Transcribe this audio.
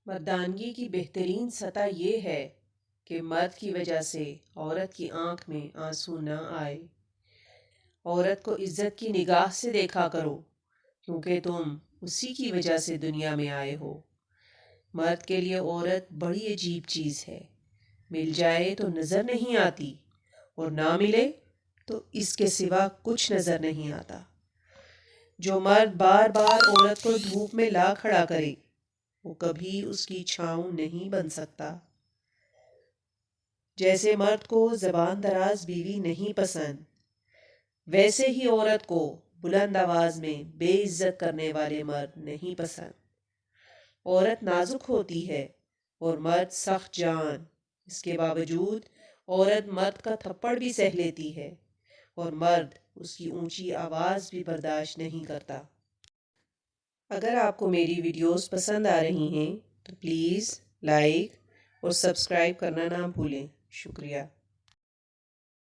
مردانگی کی بہترین سطح یہ ہے کہ مرد کی وجہ سے عورت کی آنکھ میں آنسو نہ آئے۔ عورت کو عزت کی نگاہ سے دیکھا کرو، کیونکہ تم اسی کی وجہ سے دنیا میں آئے ہو۔ مرد کے لیے عورت بڑی عجیب چیز ہے، مل جائے تو نظر نہیں آتی اور نہ ملے تو اس کے سوا کچھ نظر نہیں آتا۔ جو مرد بار بار عورت کو دھوپ میں لا کھڑا کرے وہ کبھی اس کی چھاؤں نہیں بن سکتا۔ جیسے مرد کو زبان دراز بیوی نہیں پسند، ویسے ہی عورت کو بلند آواز میں بے عزت کرنے والے مرد نہیں پسند۔ عورت نازک ہوتی ہے اور مرد سخت جان، اس کے باوجود عورت مرد کا تھپڑ بھی سہ لیتی ہے اور مرد اس کی اونچی آواز بھی برداشت نہیں کرتا۔ اگر آپ کو میری ویڈیوز پسند آ رہی ہیں تو پلیز لائک اور سبسکرائب کرنا نہ بھولیں۔ شکریہ۔